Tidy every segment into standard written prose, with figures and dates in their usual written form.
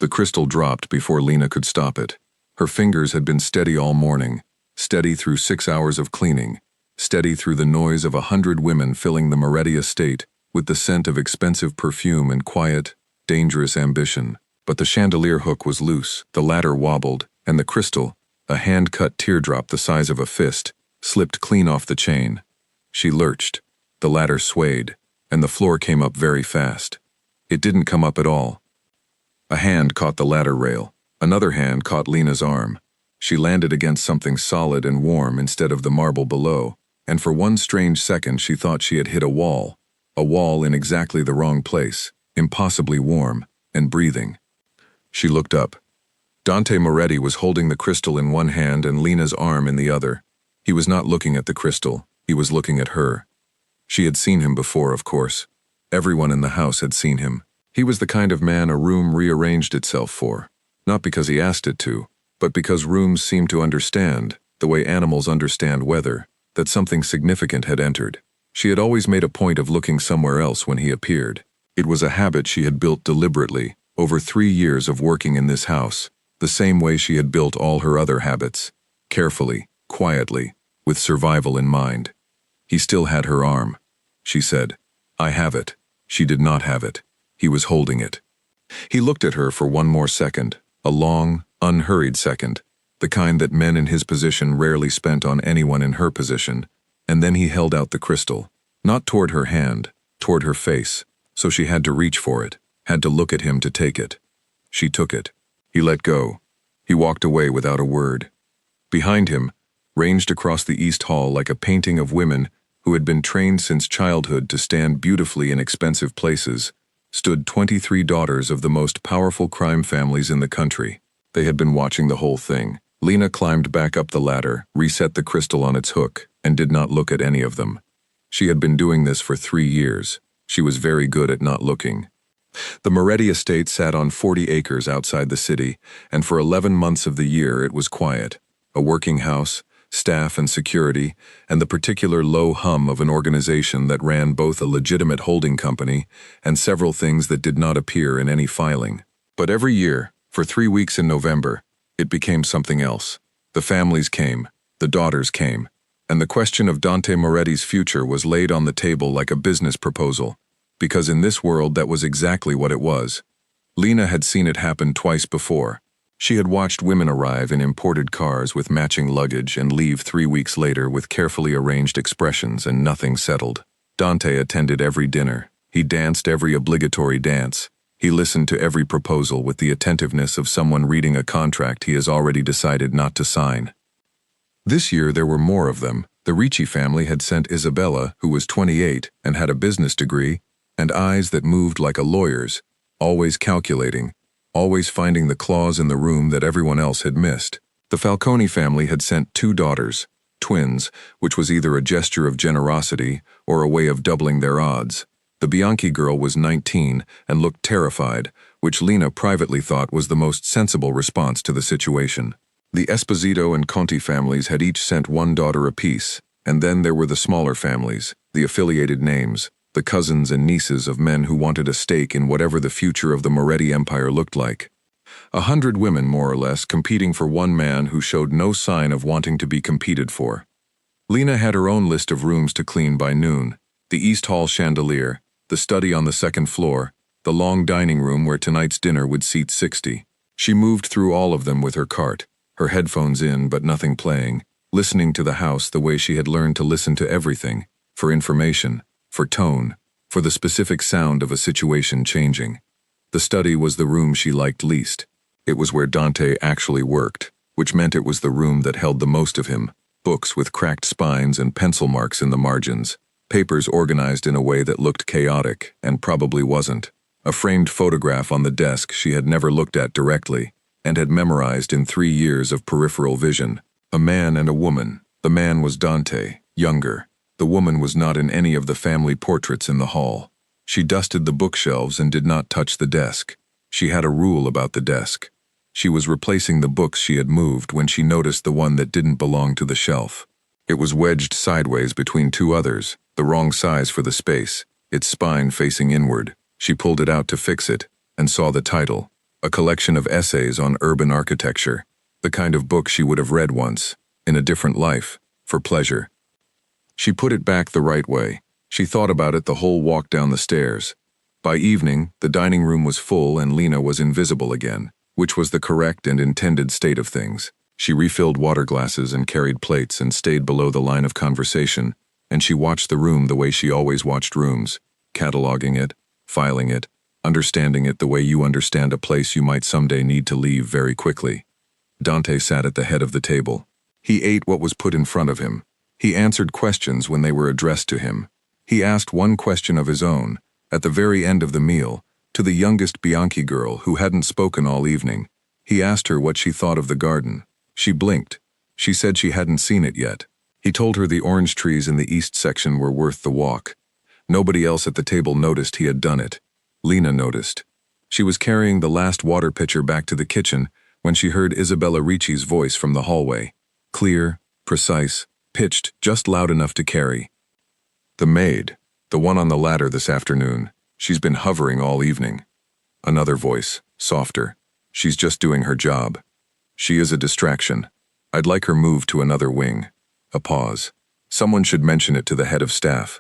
The crystal dropped before Lena could stop it. Her fingers had been steady all morning, steady through 6 hours of cleaning, steady through the noise of 100 women filling the Moretti estate with the scent of expensive perfume and quiet, dangerous ambition. But the chandelier hook was loose, the ladder wobbled, and the crystal, a hand-cut teardrop the size of a fist, slipped clean off the chain. She lurched, the ladder swayed, and the floor came up very fast. It didn't come up at all. A hand caught the ladder rail. Another hand caught Lena's arm. She landed against something solid and warm instead of the marble below, and for one strange second she thought she had hit a wall in exactly the wrong place, impossibly warm, and breathing. She looked up. Dante Moretti was holding the crystal in one hand and Lena's arm in the other. He was not looking at the crystal, he was looking at her. She had seen him before, of course. Everyone in the house had seen him. He was the kind of man a room rearranged itself for, not because he asked it to, but because rooms seemed to understand, the way animals understand weather, that something significant had entered. She had always made a point of looking somewhere else when he appeared. It was a habit she had built deliberately, over 3 years of working in this house, the same way she had built all her other habits, carefully, quietly, with survival in mind. He still had her arm. She said, "I have it." She did not have it. He was holding it. He looked at her for one more second, a long, unhurried second, the kind that men in his position rarely spent on anyone in her position, and then he held out the crystal, not toward her hand, toward her face, so she had to reach for it, had to look at him to take it. She took it. He let go. He walked away without a word. Behind him, ranged across the East Hall like a painting of women who had been trained since childhood to stand beautifully in expensive places, stood 23 daughters of the most powerful crime families in the country. They had been watching the whole thing. Lena climbed back up the ladder, reset the crystal on its hook, and did not look at any of them. She had been doing this for 3 years. She was very good at not looking. The Moretti estate sat on 40 acres outside the city, and for 11 months of the year it was quiet. A working house, staff and security, and the particular low hum of an organization that ran both a legitimate holding company and several things that did not appear in any filing. But every year, for 3 weeks in November, it became something else. The families came, the daughters came, and the question of Dante Moretti's future was laid on the table like a business proposal, because in this world that was exactly what it was. Lena had seen it happen twice before. She had watched women arrive in imported cars with matching luggage and leave 3 weeks later with carefully arranged expressions and nothing settled. Dante attended every dinner. He danced every obligatory dance. He listened to every proposal with the attentiveness of someone reading a contract he has already decided not to sign. This year there were more of them. The Ricci family had sent Isabella, who was 28 and had a business degree, and eyes that moved like a lawyer's, always calculating, always finding the clause in the room that everyone else had missed. The Falcone family had sent 2 daughters, twins, which was either a gesture of generosity or a way of doubling their odds. The Bianchi girl was 19 and looked terrified, which Lena privately thought was the most sensible response to the situation. The Esposito and Conti families had each sent 1 daughter apiece, and then there were the smaller families, the affiliated names, the cousins and nieces of men who wanted a stake in whatever the future of the Moretti Empire looked like. 100 women, more or less, competing for one man who showed no sign of wanting to be competed for. Lena had her own list of rooms to clean by noon: the East Hall chandelier, the study on the 2nd floor, the long dining room where tonight's dinner would seat 60. She moved through all of them with her cart, her headphones in but nothing playing, listening to the house the way she had learned to listen to everything, for information, for tone, for the specific sound of a situation changing. The study was the room she liked least. It was where Dante actually worked, which meant it was the room that held the most of him: books with cracked spines and pencil marks in the margins, papers organized in a way that looked chaotic and probably wasn't, a framed photograph on the desk she had never looked at directly and had memorized in 3 years of peripheral vision. A man and a woman. The man was Dante, younger. The woman was not in any of the family portraits in the hall. She dusted the bookshelves and did not touch the desk. She had a rule about the desk. She was replacing the books she had moved when she noticed the one that didn't belong to the shelf. It was wedged sideways between 2 others, the wrong size for the space, its spine facing inward. She pulled it out to fix it, and saw the title, a collection of essays on urban architecture, the kind of book she would have read once, in a different life, for pleasure. She put it back the right way. She thought about it the whole walk down the stairs. By evening, the dining room was full and Lena was invisible again, which was the correct and intended state of things. She refilled water glasses and carried plates and stayed below the line of conversation, and she watched the room the way she always watched rooms, cataloging it, filing it, understanding it the way you understand a place you might someday need to leave very quickly. Dante sat at the head of the table. He ate what was put in front of him. He answered questions when they were addressed to him. He asked one question of his own, at the very end of the meal, to the youngest Bianchi girl who hadn't spoken all evening. He asked her what she thought of the garden. She blinked. She said she hadn't seen it yet. He told her the orange trees in the east section were worth the walk. Nobody else at the table noticed he had done it. Lena noticed. She was carrying the last water pitcher back to the kitchen when she heard Isabella Ricci's voice from the hallway. Clear, precise, pitched just loud enough to carry. The maid, the one on the ladder this afternoon, she's been hovering all evening. Another voice, softer. She's just doing her job. She is a distraction. I'd like her moved to another wing. A pause. Someone should mention it to the head of staff.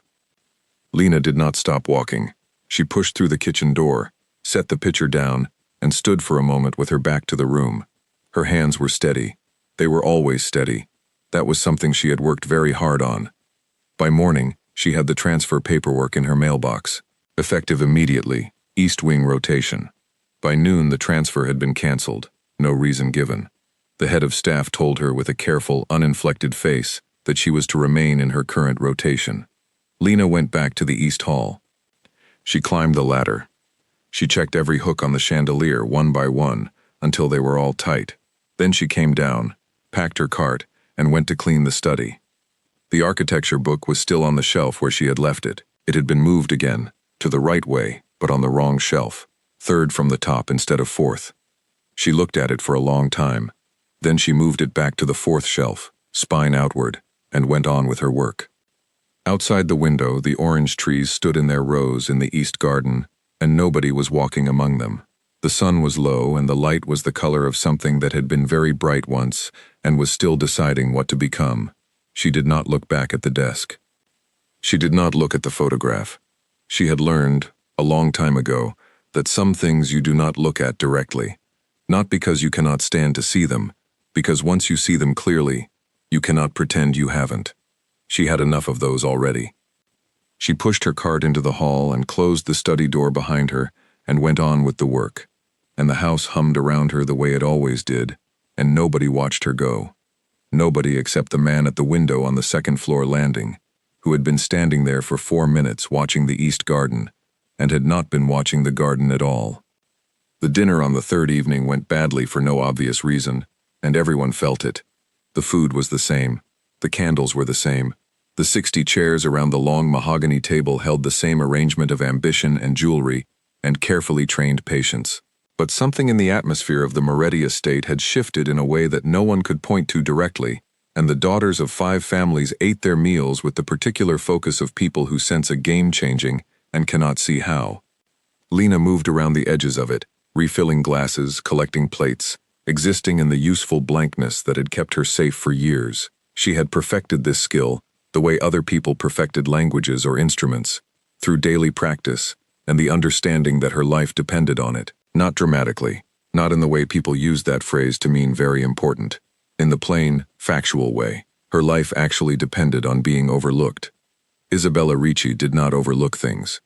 Lena did not stop walking. She pushed through the kitchen door, set the pitcher down, and stood for a moment with her back to the room. Her hands were steady. They were always steady. That was something she had worked very hard on. By morning, she had the transfer paperwork in her mailbox. Effective immediately, East Wing rotation. By noon, the transfer had been canceled. No reason given. The head of staff told her with a careful, uninflected face that she was to remain in her current rotation. Lena went back to the East Hall. She climbed the ladder. She checked every hook on the chandelier one by one until they were all tight. Then she came down, packed her cart, and went to clean the study. The architecture book was still on the shelf where she had left it. It had been moved again, to the right way, but on the wrong shelf, third from the top instead of fourth. She looked at it for a long time. Then she moved it back to the fourth shelf, spine outward, and went on with her work. Outside the window, the orange trees stood in their rows in the east garden, and nobody was walking among them. The sun was low, and the light was the color of something that had been very bright once and was still deciding what to become. She did not look back at the desk. She did not look at the photograph. She had learned, a long time ago, that some things you do not look at directly. Not because you cannot stand to see them, because once you see them clearly, you cannot pretend you haven't. She had enough of those already. She pushed her cart into the hall and closed the study door behind her and went on with the work. And the house hummed around her the way it always did, and nobody watched her go. Nobody except the man at the window on the second-floor landing, who had been standing there for 4 minutes watching the east garden, and had not been watching the garden at all. The dinner on the third evening went badly for no obvious reason, and everyone felt it. The food was the same. The candles were the same. The 60 chairs around the long mahogany table held the same arrangement of ambition and jewelry and carefully trained patience. But something in the atmosphere of the Moretti estate had shifted in a way that no one could point to directly, and the daughters of 5 families ate their meals with the particular focus of people who sense a game changing and cannot see how. Lena moved around the edges of it, refilling glasses, collecting plates, existing in the useful blankness that had kept her safe for years. She had perfected this skill, the way other people perfected languages or instruments, through daily practice and the understanding that her life depended on it. Not dramatically, not in the way people use that phrase to mean very important. In the plain, factual way, her life actually depended on being overlooked. Isabella Ricci did not overlook things.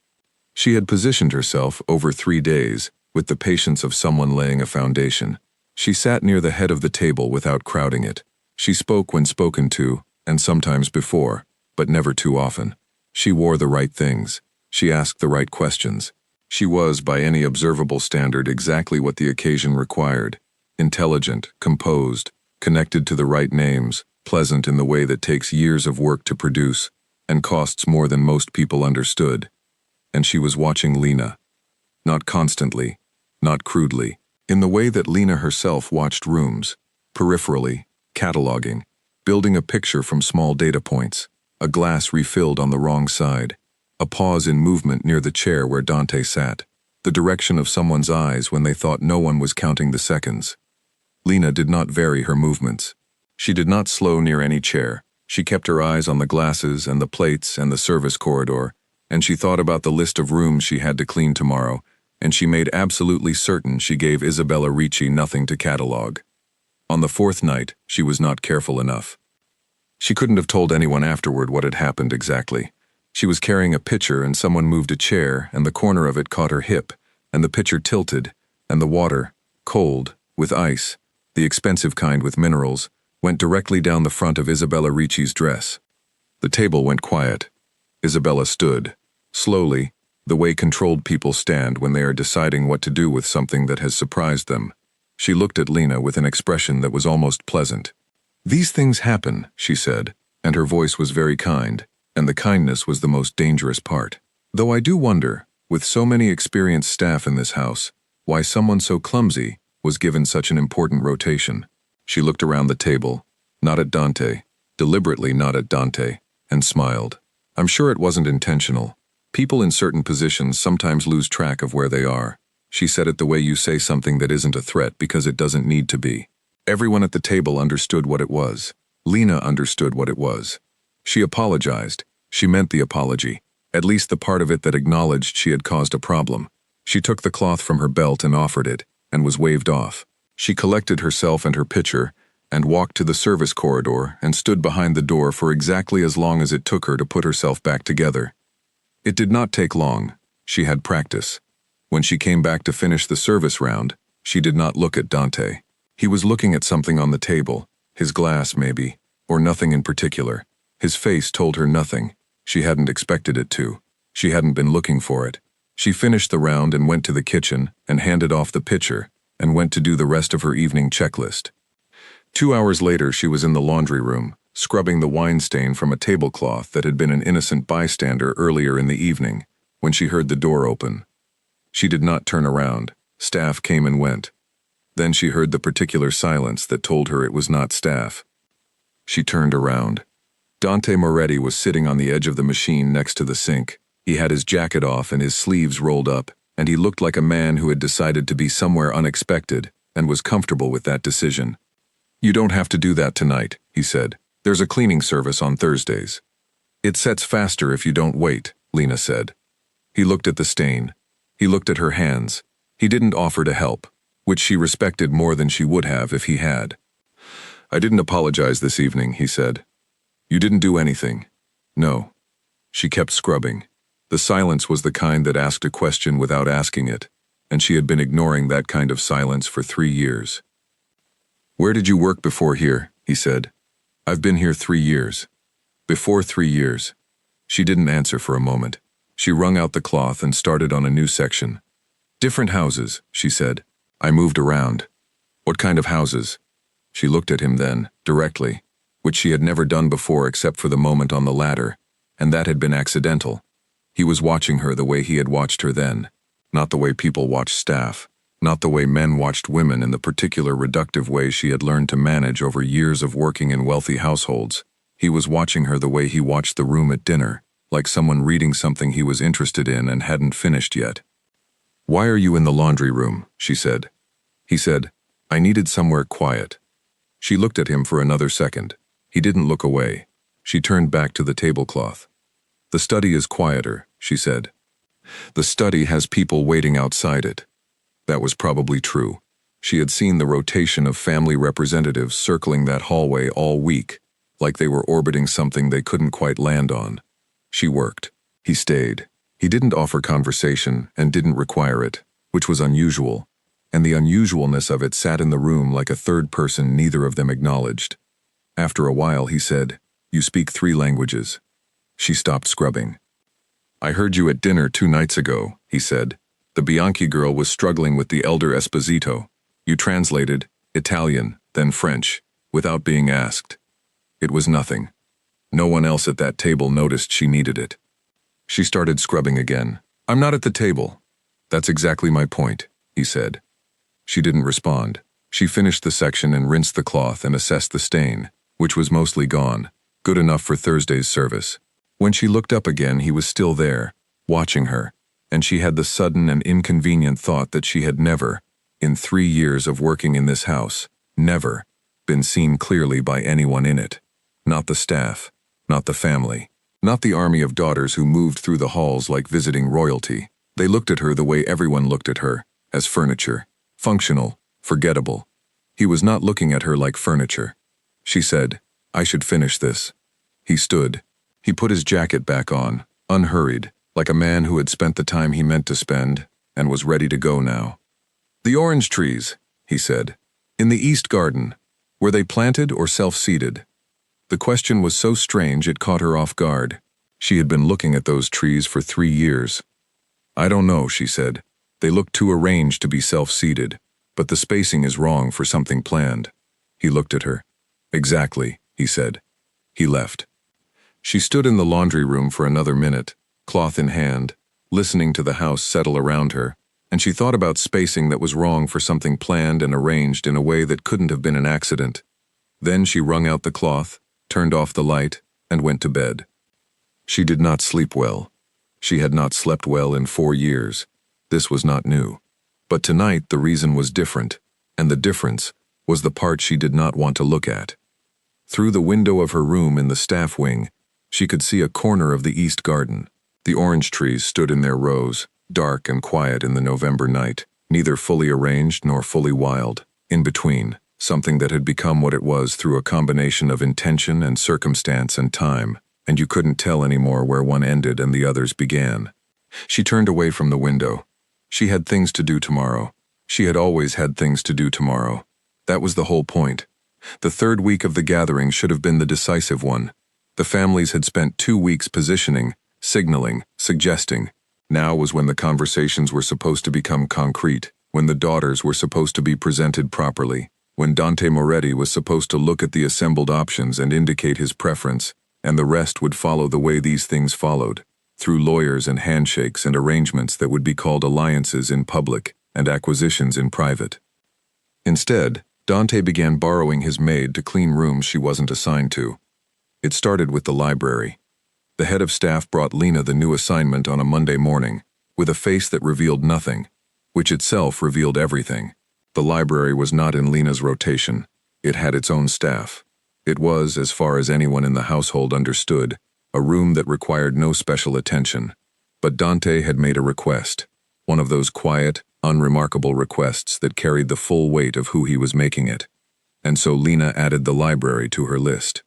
She had positioned herself over 3 days with the patience of someone laying a foundation. She sat near the head of the table without crowding it. She spoke when spoken to, and sometimes before, but never too often. She wore the right things. She asked the right questions. She was, by any observable standard, exactly what the occasion required. Intelligent, composed, connected to the right names, pleasant in the way that takes years of work to produce, and costs more than most people understood. And she was watching Lena. Not constantly, not crudely, in the way that Lena herself watched rooms, peripherally, cataloging, building a picture from small data points, a glass refilled on the wrong side, a pause in movement near the chair where Dante sat. the direction of someone's eyes when they thought no one was counting the seconds. Lena did not vary her movements. She did not slow near any chair. She kept her eyes on the glasses and the plates and the service corridor, and she thought about the list of rooms she had to clean tomorrow, and she made absolutely certain she gave Isabella Ricci nothing to catalog. On the fourth night, she was not careful enough. She couldn't have told anyone afterward what had happened exactly. She was carrying a pitcher and someone moved a chair and the corner of it caught her hip, and the pitcher tilted, and the water, cold, with ice, the expensive kind with minerals, went directly down the front of Isabella Ricci's dress. The table went quiet. Isabella stood, slowly, the way controlled people stand when they are deciding what to do with something that has surprised them. She looked at Lena with an expression that was almost pleasant. "These things happen," she said, and her voice was very kind, and the kindness was the most dangerous part. "Though I do wonder, with so many experienced staff in this house, why someone so clumsy was given such an important rotation." She looked around the table, not at Dante, deliberately not at Dante, and smiled. "I'm sure it wasn't intentional. People in certain positions sometimes lose track of where they are." She said it the way you say something that isn't a threat because it doesn't need to be. Everyone at the table understood what it was. Lena understood what it was. She apologized. She meant the apology, at least the part of it that acknowledged she had caused a problem. She took the cloth from her belt and offered it, and was waved off. She collected herself and her pitcher, and walked to the service corridor and stood behind the door for exactly as long as it took her to put herself back together. It did not take long. She had practice. When she came back to finish the service round, she did not look at Dante. He was looking at something on the table, his glass maybe, or nothing in particular. His face told her nothing. She hadn't expected it to. She hadn't been looking for it. She finished the round and went to the kitchen and handed off the pitcher and went to do the rest of her evening checklist. 2 hours later, she was in the laundry room, scrubbing the wine stain from a tablecloth that had been an innocent bystander earlier in the evening, when she heard the door open. She did not turn around. Staff came and went. Then she heard the particular silence that told her it was not staff. She turned around. Dante Moretti was sitting on the edge of the machine next to the sink. He had his jacket off and his sleeves rolled up, and he looked like a man who had decided to be somewhere unexpected and was comfortable with that decision. "You don't have to do that tonight," he said. "There's a cleaning service on Thursdays." "It sets faster if you don't wait," Lena said. He looked at the stain. He looked at her hands. He didn't offer to help, which she respected more than she would have if he had. "I didn't apologize this evening," he said. "You didn't do anything." "No." She kept scrubbing. The silence was the kind that asked a question without asking it, and she had been ignoring that kind of silence for 3 years. "Where did you work before here?" he said. "I've been here 3 years. Before 3 years." She didn't answer for a moment. She wrung out the cloth and started on a new section. "Different houses," she said. "I moved around." "What kind of houses?" She looked at him then, directly, which she had never done before except for the moment on the ladder, and that had been accidental. He was watching her the way he had watched her then, not the way people watch staff, not the way men watched women in the particular reductive way she had learned to manage over years of working in wealthy households. He was watching her the way he watched the room at dinner, like someone reading something he was interested in and hadn't finished yet. "Why are you in the laundry room?" she said. He said, "I needed somewhere quiet." She looked at him for another second. He didn't look away. She turned back to the tablecloth. "The study is quieter," she said. "The study has people waiting outside it." That was probably true. She had seen the rotation of family representatives circling that hallway all week, like they were orbiting something they couldn't quite land on. She worked. He stayed. He didn't offer conversation and didn't require it, which was unusual, and the unusualness of it sat in the room like a third person neither of them acknowledged. After a while he said, "You speak 3 languages." She stopped scrubbing. "I heard you at dinner 2 nights ago," he said. "The Bianchi girl was struggling with the elder Esposito. You translated Italian, then French, without being asked. It was nothing. No one else at that table noticed she needed it." She started scrubbing again. "I'm not at the table." "That's exactly my point," he said. She didn't respond. She finished the section and rinsed the cloth and assessed the stain, which was mostly gone, good enough for Thursday's service. When she looked up again, he was still there, watching her, and she had the sudden and inconvenient thought that she had never, in 3 years of working in this house, never, been seen clearly by anyone in it. Not the staff, not the family, not the army of daughters who moved through the halls like visiting royalty. They looked at her the way everyone looked at her, as furniture, functional, forgettable. He was not looking at her like furniture. She said, "I should finish this." He stood. He put his jacket back on, unhurried, like a man who had spent the time he meant to spend, and was ready to go now. "The orange trees," he said, "in the east garden, were they planted or self-seeded?" The question was so strange it caught her off guard. She had been looking at those trees for 3 years. "I don't know," she said. "They look too arranged to be self-seeded, but the spacing is wrong for something planned." He looked at her. "Exactly," he said. He left. She stood in the laundry room for another minute, cloth in hand, listening to the house settle around her, and she thought about spacing that was wrong for something planned and arranged in a way that couldn't have been an accident. Then she wrung out the cloth, turned off the light, and went to bed. She did not sleep well. She had not slept well in 4 years. This was not new. But tonight the reason was different, and the difference was the part she did not want to look at. Through the window of her room in the staff wing, she could see a corner of the east garden. The orange trees stood in their rows, dark and quiet in the November night, neither fully arranged nor fully wild. In between, something that had become what it was through a combination of intention and circumstance and time, and you couldn't tell anymore where one ended and the others began. She turned away from the window. She had things to do tomorrow. She had always had things to do tomorrow. That was the whole point. The 3rd week of the gathering should have been the decisive one. The families had spent 2 weeks positioning, signaling, suggesting. Now was when the conversations were supposed to become concrete, when the daughters were supposed to be presented properly, when Dante Moretti was supposed to look at the assembled options and indicate his preference, and the rest would follow the way these things followed, through lawyers and handshakes and arrangements that would be called alliances in public and acquisitions in private. Instead, Dante began borrowing his maid to clean rooms she wasn't assigned to. It started with the library. The head of staff brought Lena the new assignment on a Monday morning, with a face that revealed nothing, which itself revealed everything. The library was not in Lena's rotation. It had its own staff. It was, as far as anyone in the household understood, a room that required no special attention. But Dante had made a request, one of those quiet, unremarkable requests that carried the full weight of who he was making it. And so Lena added the library to her list.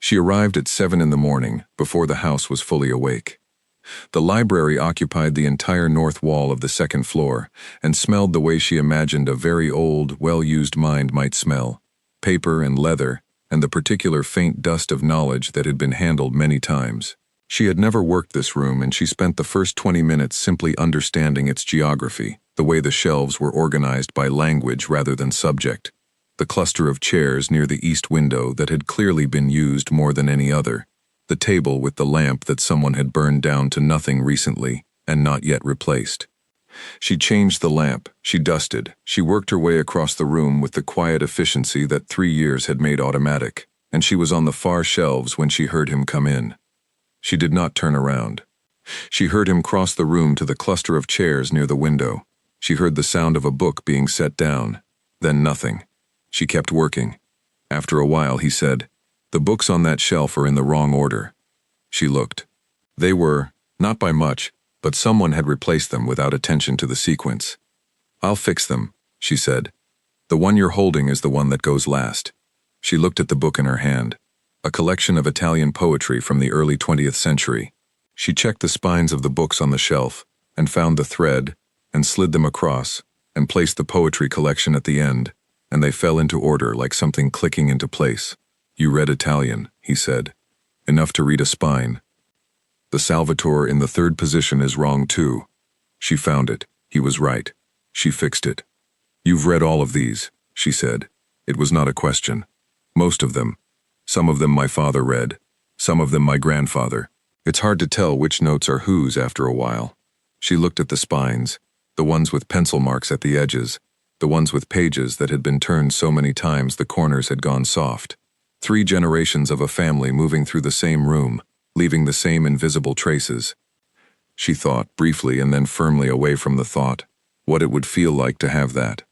She arrived at 7 in the morning, before the house was fully awake. The library occupied the entire north wall of the 2nd floor and smelled the way she imagined a very old, well-used mind might smell: paper and leather, and the particular faint dust of knowledge that had been handled many times. She had never worked this room, and she spent the first 20 minutes simply understanding its geography, the way the shelves were organized by language rather than subject, the cluster of chairs near the east window that had clearly been used more than any other, the table with the lamp that someone had burned down to nothing recently and not yet replaced. She changed the lamp, she dusted, she worked her way across the room with the quiet efficiency that 3 years had made automatic, and she was on the far shelves when she heard him come in. She did not turn around. She heard him cross the room to the cluster of chairs near the window. She heard the sound of a book being set down, then nothing. She kept working. After a while he said, "The books on that shelf are in the wrong order." She looked. They were, not by much, but someone had replaced them without attention to the sequence. "I'll fix them," she said. "The one you're holding is the one that goes last." She looked at the book in her hand, a collection of Italian poetry from the early 20th century. She checked the spines of the books on the shelf, and found the thread, and slid them across, and placed the poetry collection at the end, and they fell into order like something clicking into place. "You read Italian," he said. "Enough to read a spine. The Salvatore in the 3rd position is wrong too." She found it. He was right. She fixed it. "You've read all of these," she said. It was not a question. "Most of them. Some of them my father read. Some of them my grandfather. It's hard to tell which notes are whose after a while." She looked at the spines, the ones with pencil marks at the edges, the ones with pages that had been turned so many times the corners had gone soft. 3 generations of a family moving through the same room, leaving the same invisible traces. she thought briefly and then firmly away from the thought. What it would feel like to have that.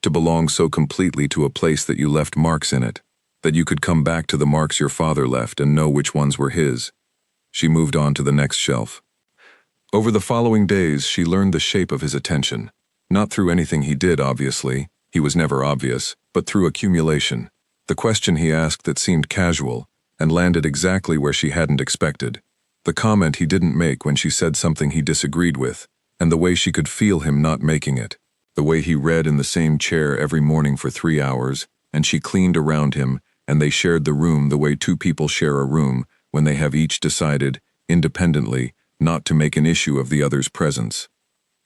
To belong so completely to a place that you left marks in it, that you could come back to the marks your father left and know which ones were his. She moved on to the next shelf. Over the following days, she learned the shape of his attention. Not through anything he did, obviously. He was never obvious, but through accumulation. The question he asked that seemed casual and landed exactly where she hadn't expected. The comment he didn't make when she said something he disagreed with, and the way she could feel him not making it. The way he read in the same chair every morning for 3 hours, and she cleaned around him, and they shared the room the way two people share a room when they have each decided, independently, not to make an issue of the other's presence.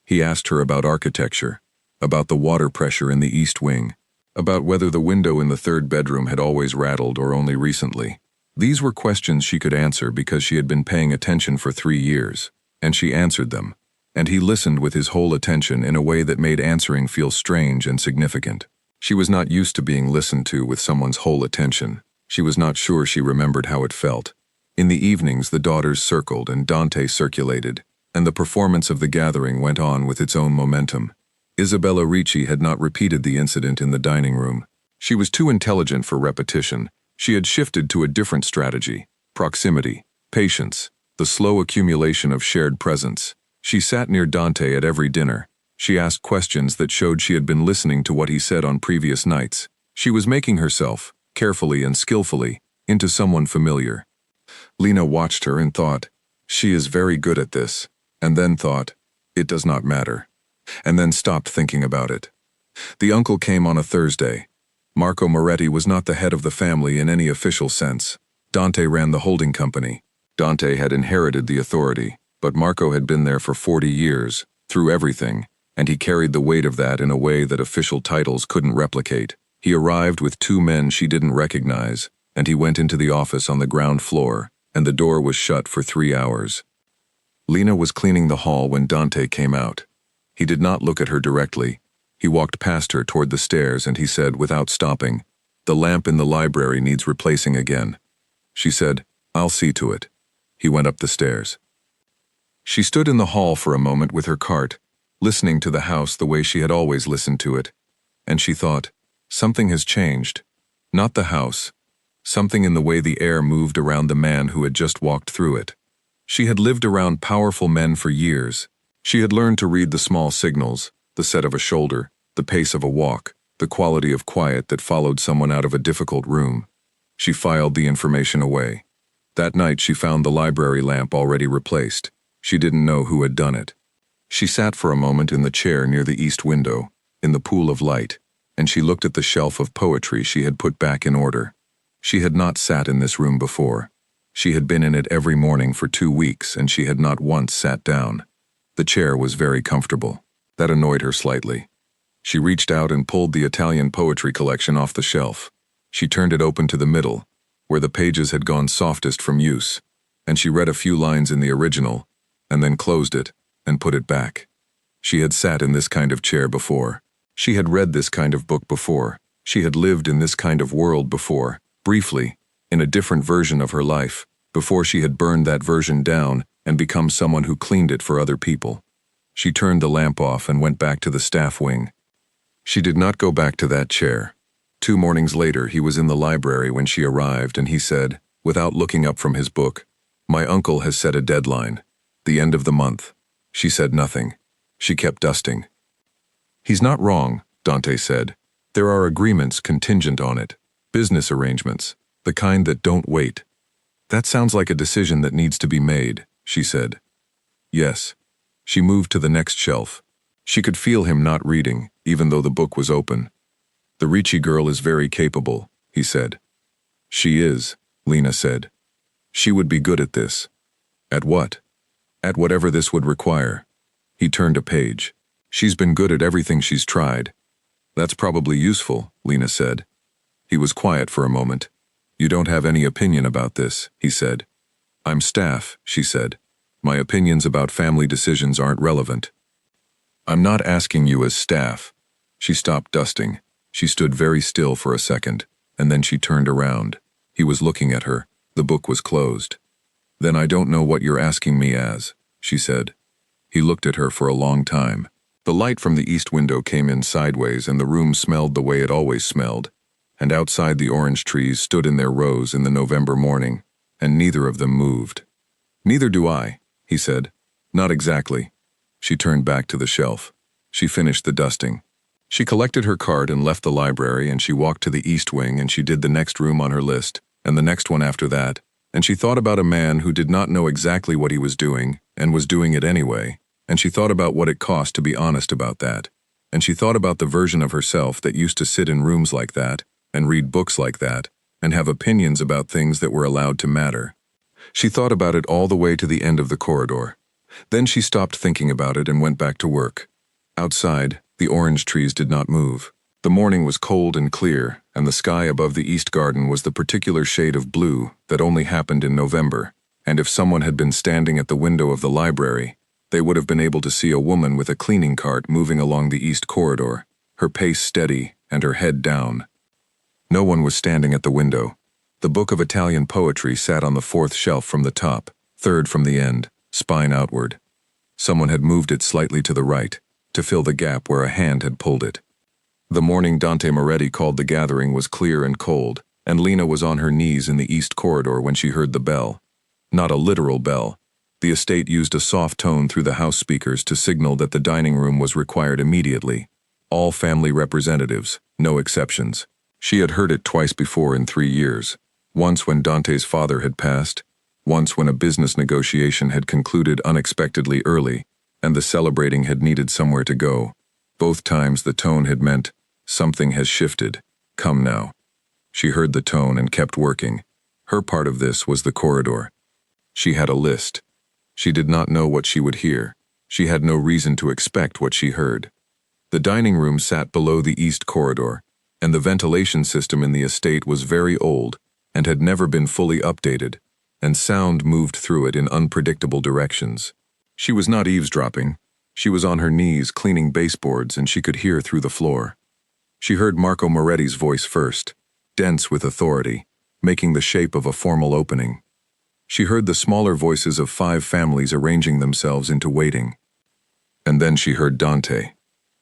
He asked her about architecture, about the water pressure in the east wing, about whether the window in the third bedroom had always rattled or only recently. These were questions she could answer because she had been paying attention for 3 years, and she answered them, and he listened with his whole attention in a way that made answering feel strange and significant. She was not used to being listened to with someone's whole attention. She was not sure she remembered how it felt. In the evenings, the daughters circled and Dante circulated, and the performance of the gathering went on with its own momentum. Isabella Ricci had not repeated the incident in the dining room. She was too intelligent for repetition. She had shifted to a different strategy: proximity, patience, the slow accumulation of shared presence. She sat near Dante at every dinner. She asked questions that showed she had been listening to what he said on previous nights. She was making herself, carefully and skillfully, into someone familiar. Lena watched her and thought, she is very good at this, and then thought, it does not matter, and then stopped thinking about it. The uncle came on a Thursday. Marco Moretti was not the head of the family in any official sense. Dante ran the holding company. Dante had inherited the authority, but Marco had been there for 40 years, through everything, and he carried the weight of that in a way that official titles couldn't replicate. He arrived with 2 men she didn't recognize, and he went into the office on the ground floor, and the door was shut for 3 hours. Lena was cleaning the hall when Dante came out. He did not look at her directly. He walked past her toward the stairs and he said, without stopping, "The lamp in the library needs replacing again." She said, "I'll see to it." He went up the stairs. She stood in the hall for a moment with her cart, listening to the house the way she had always listened to it, and she thought, something has changed. Not the house. Something in the way the air moved around the man who had just walked through it. She had lived around powerful men for years. She had learned to read the small signals, the set of a shoulder, the pace of a walk, the quality of quiet that followed someone out of a difficult room. She filed the information away. That night she found the library lamp already replaced. She didn't know who had done it. She sat for a moment in the chair near the east window, in the pool of light, and she looked at the shelf of poetry she had put back in order. She had not sat in this room before. She had been in it every morning for 2 weeks, and she had not once sat down. The chair was very comfortable. That annoyed her slightly. She reached out and pulled the Italian poetry collection off the shelf. She turned it open to the middle, where the pages had gone softest from use, and she read a few lines in the original, and then closed it and put it back. She had sat in this kind of chair before. She had read this kind of book before. She had lived in this kind of world before. Briefly, in a different version of her life, before she had burned that version down and become someone who cleaned it for other people. She turned the lamp off and went back to the staff wing. She did not go back to that chair. 2 mornings later, he was in the library when she arrived, and he said, without looking up from his book, "My uncle has set a deadline. The end of the month." She said nothing. She kept dusting. "He's not wrong," Dante said. "There are agreements contingent on it. Business arrangements, the kind that don't wait." "That sounds like a decision that needs to be made," she said. "Yes." She moved to the next shelf. She could feel him not reading, even though the book was open. "The Ricci girl is very capable," he said. "She is," Lena said. "She would be good at this." "At what?" "At whatever this would require." He turned a page. "She's been good at everything she's tried." "That's probably useful," Lena said. He was quiet for a moment. "You don't have any opinion about this," he said. "I'm staff," she said. "My opinions about family decisions aren't relevant." "I'm not asking you as staff." She stopped dusting. She stood very still for a second, and then she turned around. He was looking at her. The book was closed. "Then I don't know what you're asking me as," she said. He looked at her for a long time. The light from the east window came in sideways and the room smelled the way it always smelled, and outside the orange trees stood in their rows in the November morning, and neither of them moved. "Neither do I," he said. "Not exactly." She turned back to the shelf. She finished the dusting. She collected her cart and left the library, and she walked to the east wing, and she did the next room on her list, and the next one after that, and she thought about a man who did not know exactly what he was doing, and was doing it anyway, and she thought about what it cost to be honest about that, and she thought about the version of herself that used to sit in rooms like that, and read books like that, and have opinions about things that were allowed to matter. She thought about it all the way to the end of the corridor. Then she stopped thinking about it and went back to work. Outside, the orange trees did not move. The morning was cold and clear, and the sky above the east garden was the particular shade of blue that only happened in November, and if someone had been standing at the window of the library, they would have been able to see a woman with a cleaning cart moving along the east corridor, her pace steady and her head down. No one was standing at the window. The book of Italian poetry sat on the fourth shelf from the top, third from the end, spine outward. Someone had moved it slightly to the right, to fill the gap where a hand had pulled it. The morning Dante Moretti called the gathering was clear and cold, and Lena was on her knees in the east corridor when she heard the bell. Not a literal bell. The estate used a soft tone through the house speakers to signal that the dining room was required immediately. All family representatives, no exceptions. She had heard it twice before in 3 years. Once when Dante's father had passed, once when a business negotiation had concluded unexpectedly early, and the celebrating had needed somewhere to go. Both times the tone had meant, "Something has shifted. Come now." She heard the tone and kept working. Her part of this was the corridor. She had a list. She did not know what she would hear. She had no reason to expect what she heard. The dining room sat below the east corridor, and the ventilation system in the estate was very old and had never been fully updated, and sound moved through it in unpredictable directions. She was not eavesdropping. She was on her knees cleaning baseboards, and she could hear through the floor. She heard Marco Moretti's voice first, dense with authority, making the shape of a formal opening. She heard the smaller voices of 5 families arranging themselves into waiting. And then she heard Dante.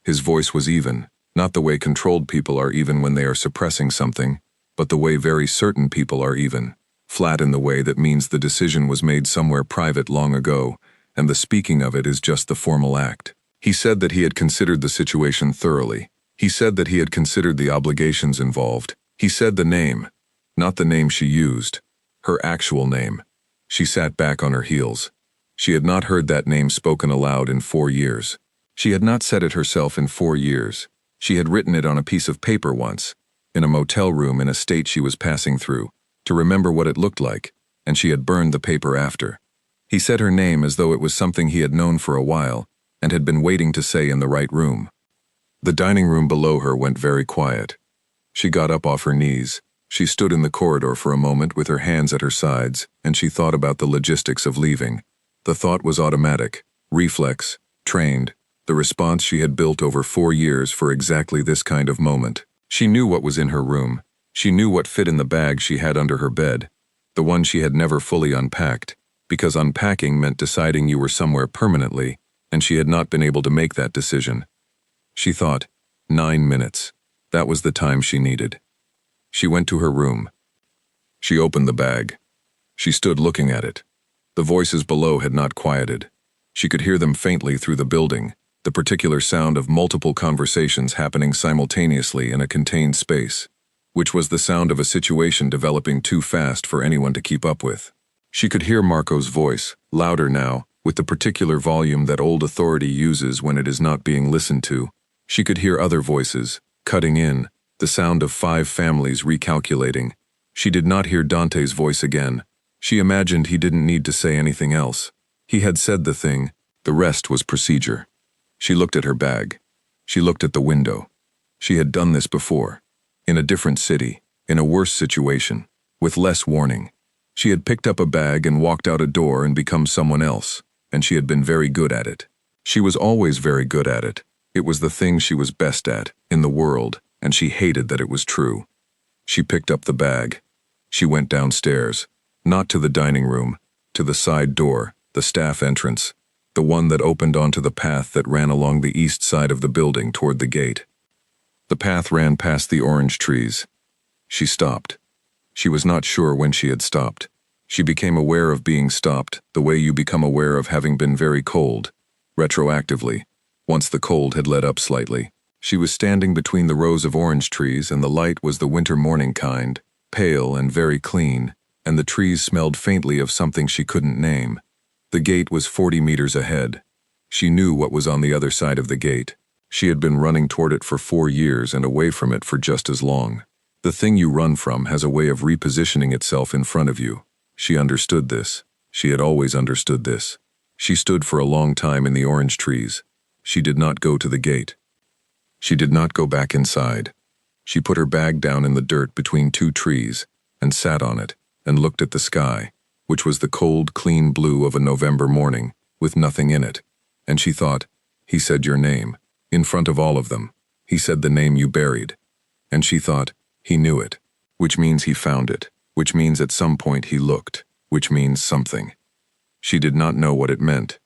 His voice was even, not the way controlled people are even when they are suppressing something, but the way very certain people are even, flat in the way that means the decision was made somewhere private long ago, and the speaking of it is just the formal act. He said that he had considered the situation thoroughly. He said that he had considered the obligations involved. He said the name, not the name she used, her actual name. She sat back on her heels. She had not heard that name spoken aloud in 4 years. She had not said it herself in 4 years. She had written it on a piece of paper once, in a motel room in a state she was passing through, to remember what it looked like, and she had burned the paper after. He said her name as though it was something he had known for a while, and had been waiting to say in the right room. The dining room below her went very quiet. She got up off her knees. She stood in the corridor for a moment with her hands at her sides, and she thought about the logistics of leaving. The thought was automatic, reflex, trained, the response she had built over 4 years for exactly this kind of moment. She knew what was in her room. She knew what fit in the bag she had under her bed, the one she had never fully unpacked, because unpacking meant deciding you were somewhere permanently, and she had not been able to make that decision. She thought, 9 minutes. That was the time she needed. She went to her room. She opened the bag. She stood looking at it. The voices below had not quieted. She could hear them faintly through the building, the particular sound of multiple conversations happening simultaneously in a contained space, which was the sound of a situation developing too fast for anyone to keep up with. She could hear Marco's voice, louder now, with the particular volume that old authority uses when it is not being listened to. She could hear other voices, cutting in, the sound of 5 families recalculating. She did not hear Dante's voice again. She imagined he didn't need to say anything else. He had said the thing, the rest was procedure. She looked at her bag. She looked at the window. She had done this before. In a different city, in a worse situation, with less warning. She had picked up a bag and walked out a door and become someone else, and she had been very good at it. She was always very good at it. It was the thing she was best at, in the world, and she hated that it was true. She picked up the bag. She went downstairs, not to the dining room, to the side door, the staff entrance. the one that opened onto the path that ran along the east side of the building toward the gate. The path ran past the orange trees. She stopped. She was not sure when she had stopped. She became aware of being stopped, the way you become aware of having been very cold, retroactively, once the cold had let up slightly. She was standing between the rows of orange trees, and the light was the winter morning kind, pale and very clean, and the trees smelled faintly of something she couldn't name. The gate was 40 meters ahead. She knew what was on the other side of the gate. She had been running toward it for 4 years and away from it for just as long. The thing you run from has a way of repositioning itself in front of you. She understood this. She had always understood this. She stood for a long time in the orange trees. She did not go to the gate. She did not go back inside. She put her bag down in the dirt between 2 trees and sat on it and looked at the sky, which was the cold, clean blue of a November morning with nothing in it. And she thought, he said your name, in front of all of them. He said the name you buried. And she thought, he knew it, which means he found it, which means at some point he looked, which means something. She did not know what it meant,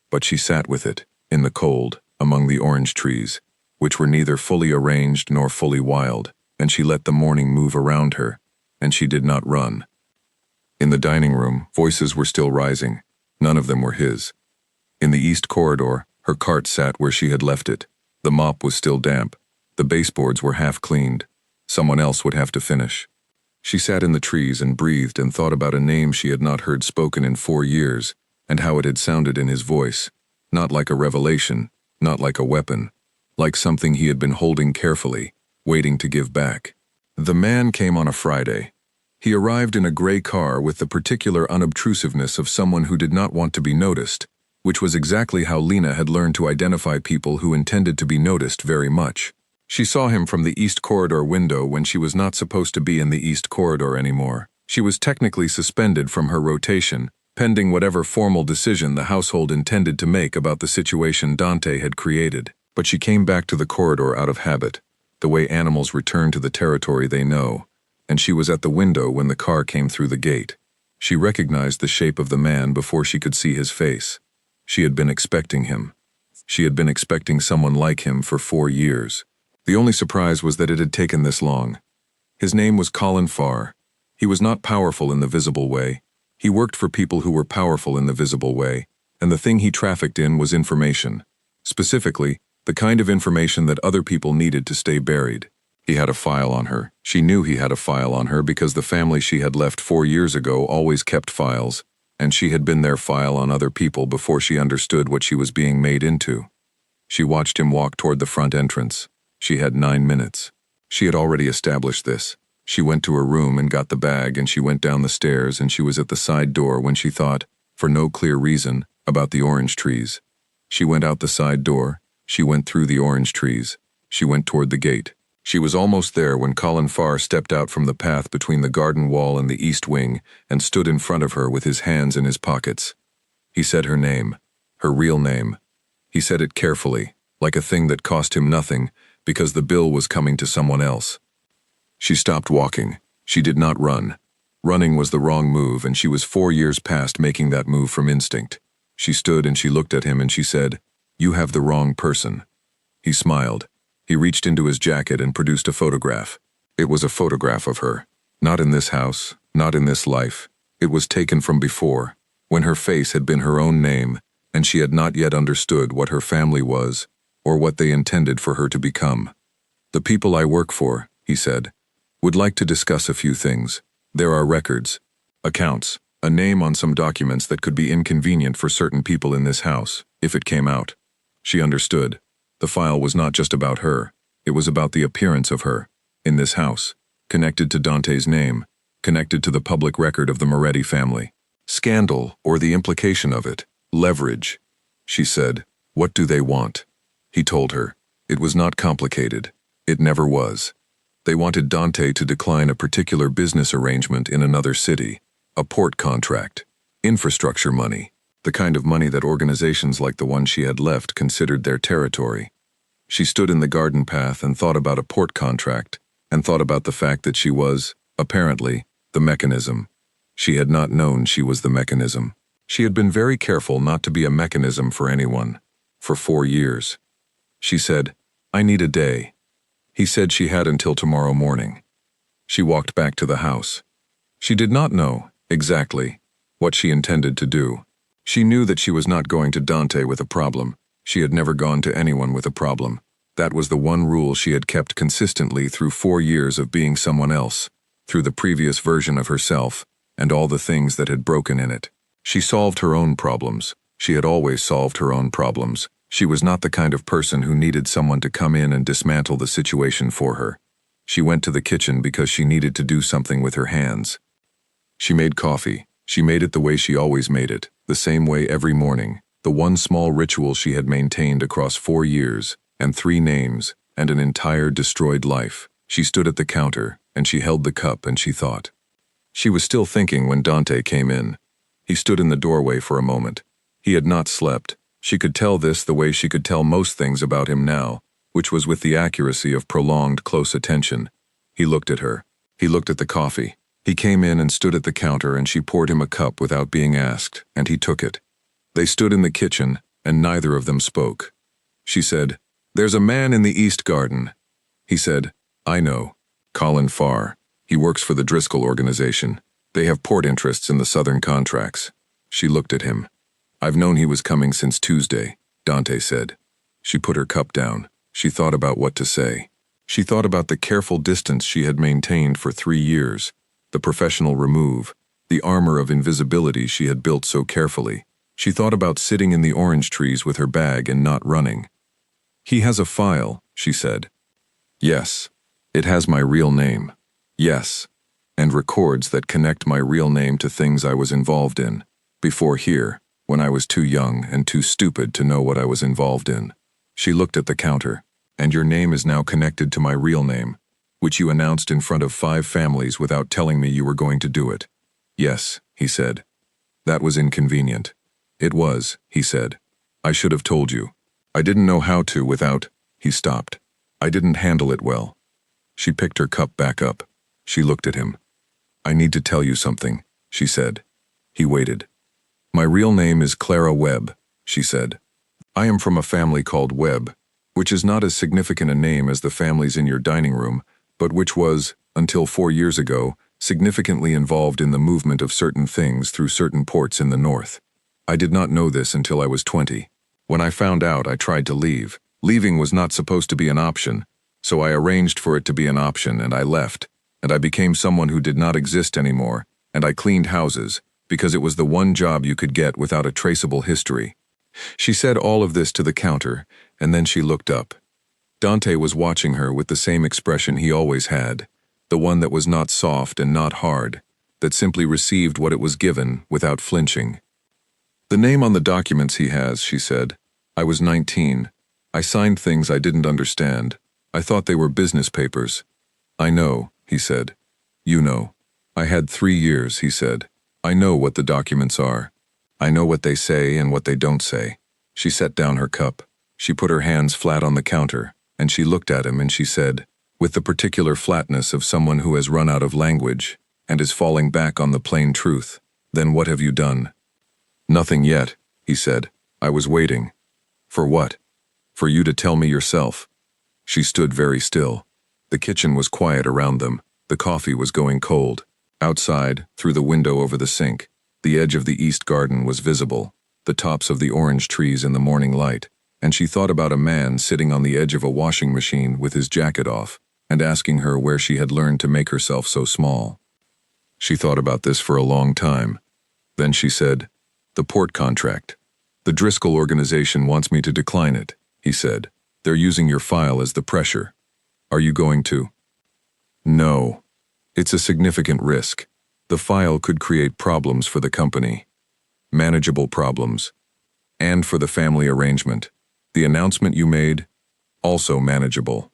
but she sat with it, in the cold, among the orange trees, which were neither fully arranged nor fully wild, and she let the morning move around her, and she did not run. In the dining room, voices were still rising. None of them were his. In the east corridor, her cart sat where she had left it. The mop was still damp. The baseboards were half cleaned. Someone else would have to finish. She sat in the trees and breathed and thought about a name she had not heard spoken in 4 years, and how it had sounded in his voice, not like a revelation, not like a weapon, like something he had been holding carefully, waiting to give back. The man came on a Friday. He arrived in a gray car with the particular unobtrusiveness of someone who did not want to be noticed, which was exactly how Lena had learned to identify people who intended to be noticed very much. She saw him from the East Corridor window when she was not supposed to be in the East Corridor anymore. She was technically suspended from her rotation, pending whatever formal decision the household intended to make about the situation Dante had created. But she came back to the corridor out of habit, the way animals return to the territory they know, and she was at the window when the car came through the gate. She recognized the shape of the man before she could see his face. She had been expecting him. She had been expecting someone like him for 4 years. The only surprise was that it had taken this long. His name was Colin Farr. He was not powerful in the visible way. He worked for people who were powerful in the visible way, and the thing he trafficked in was information. Specifically, the kind of information that other people needed to stay buried. He had a file on her. She knew he had a file on her because the family she had left 4 years ago always kept files, and she had been their file on other people before she understood what she was being made into. She watched him walk toward the front entrance. She had 9 minutes. She had already established this. She went to her room and got the bag, and she went down the stairs, and she was at the side door when she thought, for no clear reason, about the orange trees. She went out the side door. She went through the orange trees. She went toward the gate. She was almost there when Colin Farr stepped out from the path between the garden wall and the east wing and stood in front of her with his hands in his pockets. He said her name, her real name. He said it carefully, like a thing that cost him nothing, because the bill was coming to someone else. She stopped walking. She did not run. Running was the wrong move, and she was 4 years past making that move from instinct. She stood and she looked at him and she said, "You have the wrong person." He smiled. He reached into his jacket and produced a photograph. It was a photograph of her. Not in this house, not in this life. It was taken from before, when her face had been her own name, and she had not yet understood what her family was, or what they intended for her to become. "The people I work for," he said, "would like to discuss a few things. There are records, accounts, a name on some documents that could be inconvenient for certain people in this house, if it came out." She understood. The file was not just about her. It was about the appearance of her, in this house, connected to Dante's name, connected to the public record of the Moretti family. Scandal, or the implication of it, leverage. She said, "What do they want?" He told her. It was not complicated. It never was. They wanted Dante to decline a particular business arrangement in another city, a port contract, infrastructure money, the kind of money that organizations like the one she had left considered their territory. She stood in the garden path and thought about a port contract, and thought about the fact that she was, apparently, the mechanism. She had not known she was the mechanism. She had been very careful not to be a mechanism for anyone. For 4 years. She said, "I need a day." He said she had until tomorrow morning. She walked back to the house. She did not know, exactly, what she intended to do. She knew that she was not going to Dante with a problem. She had never gone to anyone with a problem. That was the one rule she had kept consistently through 4 years of being someone else, through the previous version of herself, and all the things that had broken in it. She solved her own problems. She had always solved her own problems. She was not the kind of person who needed someone to come in and dismantle the situation for her. She went to the kitchen because she needed to do something with her hands. She made coffee. She made it the way she always made it, the same way every morning, the one small ritual she had maintained across 4 years, and 3 names, and an entire destroyed life. She stood at the counter, and she held the cup and she thought. She was still thinking when Dante came in. He stood in the doorway for a moment. He had not slept. She could tell this the way she could tell most things about him now, which was with the accuracy of prolonged close attention. He looked at her. He looked at the coffee. He came in and stood at the counter and she poured him a cup without being asked, and he took it. They stood in the kitchen, and neither of them spoke. She said, "There's a man in the East Garden." He said, "I know. Colin Farr. He works for the Driscoll organization. They have port interests in the southern contracts." She looked at him. "I've known he was coming since Tuesday," Dante said. She put her cup down. She thought about what to say. She thought about the careful distance she had maintained for 3 years, the professional remove, the armor of invisibility she had built so carefully. She thought about sitting in the orange trees with her bag and not running. "He has a file," she said. "Yes. It has my real name. Yes. And records that connect my real name to things I was involved in. Before here, when I was too young and too stupid to know what I was involved in." She looked at the counter. "And your name is now connected to my real name, which you announced in front of 5 families without telling me you were going to do it." "Yes," he said. "That was inconvenient." "It was," he said. "I should have told you. I didn't know how to without—" He stopped. "I didn't handle it well." She picked her cup back up. She looked at him. "I need to tell you something," she said. He waited. "My real name is Clara Webb," she said. "I am from a family called Webb, which is not as significant a name as the families in your dining room, but which was, until 4 years ago, significantly involved in the movement of certain things through certain ports in the north. I did not know this until I was 20. When I found out, I tried to leave. Leaving was not supposed to be an option, so I arranged for it to be an option, and I left, and I became someone who did not exist anymore, and I cleaned houses, because it was the one job you could get without a traceable history." She said all of this to the counter, and then she looked up. Dante was watching her with the same expression he always had, the one that was not soft and not hard, that simply received what it was given without flinching. "The name on the documents he has," she said. "I was 19. I signed things I didn't understand. I thought they were business papers." "I know," he said. "You know. I had 3 years," he said. "I know what the documents are. I know what they say and what they don't say." She set down her cup. She put her hands flat on the counter, and she looked at him and she said, with the particular flatness of someone who has run out of language and is falling back on the plain truth, "Then what have you done?" "Nothing yet," he said. "I was waiting." "For what?" "For you to tell me yourself." She stood very still. The kitchen was quiet around them. The coffee was going cold. Outside, through the window over the sink, the edge of the East Garden was visible, the tops of the orange trees in the morning light, and she thought about a man sitting on the edge of a washing machine with his jacket off and asking her where she had learned to make herself so small. She thought about this for a long time. Then she said, "The port contract. The Driscoll organization wants me to decline it," he said. "They're using your file as the pressure. Are you going to?" "No. It's a significant risk. The file could create problems for the company. Manageable problems. And for the family arrangement. The announcement you made, also manageable."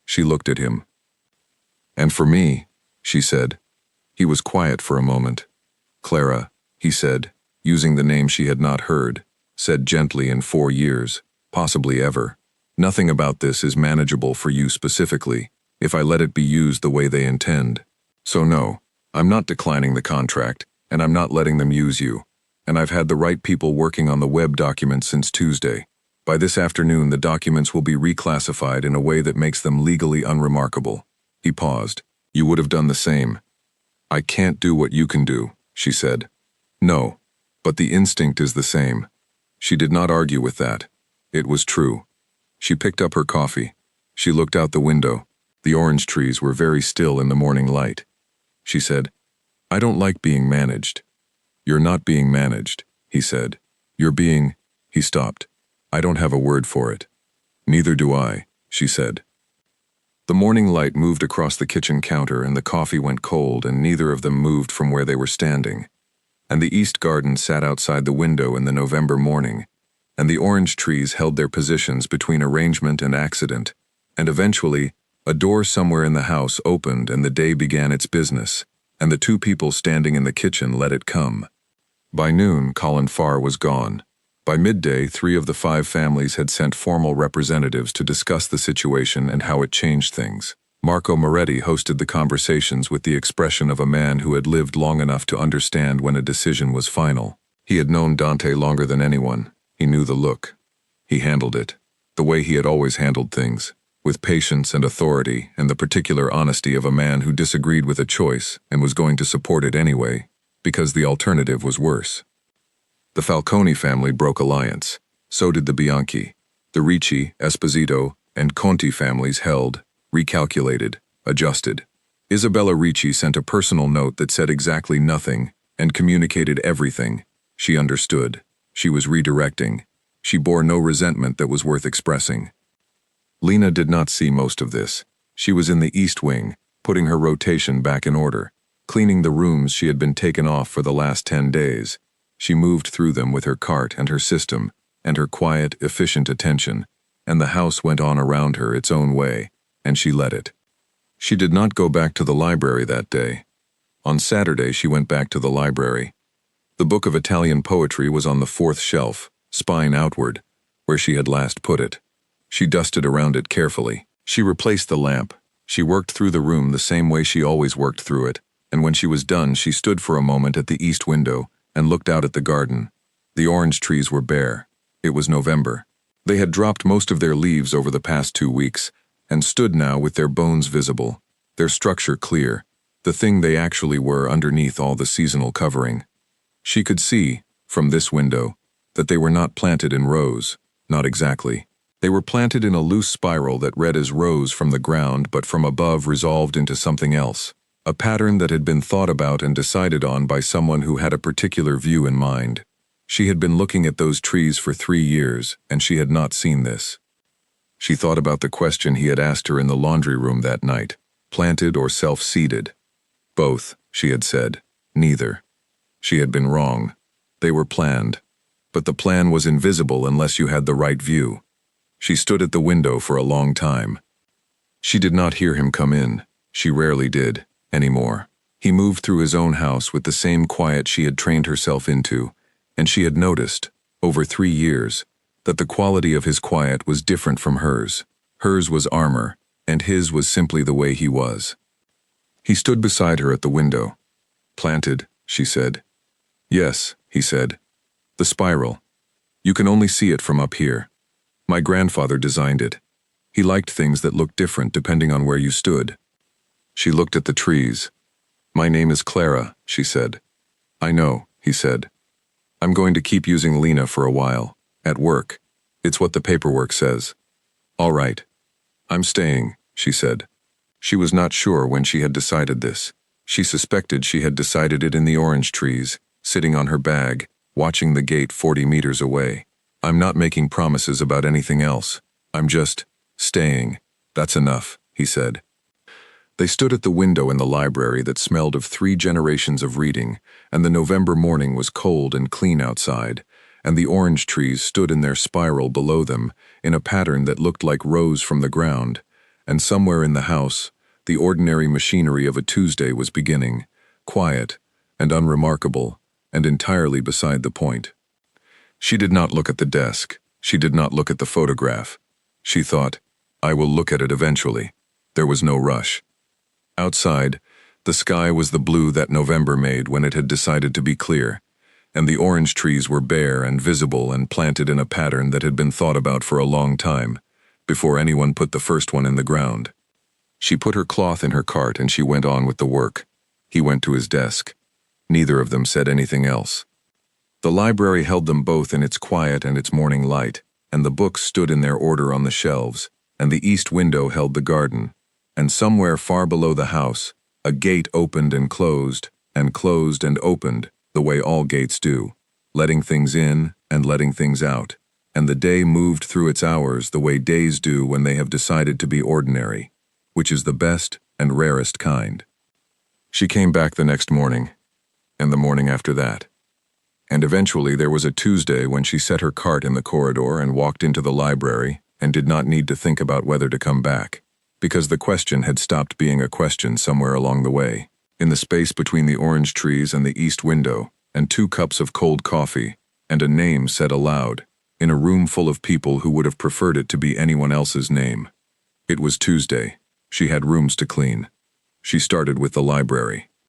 She looked at him. "And for me," she said. He was quiet for a moment. "Clara," he said, using the name she had not heard, said gently in 4 years, possibly ever. "Nothing about this is manageable for you specifically, if I let it be used the way they intend. So no, I'm not declining the contract, and I'm not letting them use you. and I've had the right people working on the web documents since Tuesday. By this afternoon, the documents will be reclassified in a way that makes them legally unremarkable." He paused. "You would have done the same." "I can't do what you can do," she said. "No, but the instinct is the same." She did not argue with that. It was true. She picked up her coffee. She looked out the window. The orange trees were very still in the morning light. She said, "I don't like being managed." "You're not being managed," he said. "You're being—" He stopped. "I don't have a word for it." "Neither do I," she said. The morning light moved across the kitchen counter and the coffee went cold and neither of them moved from where they were standing. And the east garden sat outside the window in the November morning, and the orange trees held their positions between arrangement and accident, and eventually, a door somewhere in the house opened and the day began its business, and the two people standing in the kitchen let it come. By noon, Colin Farr was gone. By midday, 3 of the 5 families had sent formal representatives to discuss the situation and how it changed things. Marco Moretti hosted the conversations with the expression of a man who had lived long enough to understand when a decision was final. He had known Dante longer than anyone. He knew the look. He handled it, the way he had always handled things, with patience and authority and the particular honesty of a man who disagreed with a choice and was going to support it anyway, because the alternative was worse. The Falcone family broke alliance. So did the Bianchi. The Ricci, Esposito, and Conti families held, recalculated, adjusted. Isabella Ricci sent a personal note that said exactly nothing and communicated everything. She understood. She was redirecting. She bore no resentment that was worth expressing. Lena did not see most of this. She was in the East Wing, putting her rotation back in order, cleaning the rooms she had been taken off for the last 10 days. She moved through them with her cart and her system, and her quiet, efficient attention, and the house went on around her its own way, and she let it. She did not go back to the library that day. On Saturday she went back to the library. The book of Italian poetry was on the 4th shelf, spine outward, where she had last put it. She dusted around it carefully. She replaced the lamp. She worked through the room the same way she always worked through it, and when she was done she stood for a moment at the east window and looked out at the garden. The orange trees were bare. It was November. They had dropped most of their leaves over the past 2 weeks, and stood now with their bones visible, their structure clear, the thing they actually were underneath all the seasonal covering. She could see, from this window, that they were not planted in rows, not exactly. They were planted in a loose spiral that read as rows from the ground but from above resolved into something else, a pattern that had been thought about and decided on by someone who had a particular view in mind. She had been looking at those trees for 3 years, and she had not seen this. She thought about the question he had asked her in the laundry room that night, planted or self-seeded. Both, she had said, neither. She had been wrong. They were planned. But the plan was invisible unless you had the right view. She stood at the window for a long time. She did not hear him come in. She rarely did, anymore. He moved through his own house with the same quiet she had trained herself into, and she had noticed, over 3 years, that the quality of his quiet was different from hers. Hers was armor, and his was simply the way he was. He stood beside her at the window. "Planted," she said. "Yes," he said. "The spiral. You can only see it from up here. My grandfather designed it. He liked things that looked different depending on where you stood." She looked at the trees. "My name is Clara," she said. "I know," he said. "I'm going to keep using Lena for a while. At work. It's what the paperwork says." "All right. I'm staying," she said. She was not sure when she had decided this. She suspected she had decided it in the orange trees, sitting on her bag, watching the gate 40 meters away. "I'm not making promises about anything else. I'm just staying. That's enough," he said. They stood at the window in the library that smelled of 3 generations of reading, and the November morning was cold and clean outside, and the orange trees stood in their spiral below them, in a pattern that looked like rows from the ground, and somewhere in the house, the ordinary machinery of a Tuesday was beginning, quiet and unremarkable, and entirely beside the point. She did not look at the desk. She did not look at the photograph. She thought, "I will look at it eventually." There was no rush. Outside, the sky was the blue that November made when it had decided to be clear, and the orange trees were bare and visible and planted in a pattern that had been thought about for a long time, before anyone put the first one in the ground. She put her cloth in her cart and she went on with the work. He went to his desk. Neither of them said anything else. The library held them both in its quiet and its morning light, and the books stood in their order on the shelves, and the east window held the garden, and somewhere far below the house, a gate opened and closed and opened, the way all gates do, letting things in and letting things out, and the day moved through its hours the way days do when they have decided to be ordinary, which is the best and rarest kind. She came back the next morning, and the morning after that. And eventually there was a Tuesday when she set her cart in the corridor and walked into the library and did not need to think about whether to come back, because the question had stopped being a question somewhere along the way, in the space between the orange trees and the east window, and 2 cups of cold coffee, and a name said aloud, in a room full of people who would have preferred it to be anyone else's name. It was Tuesday. She had rooms to clean. She started with the library.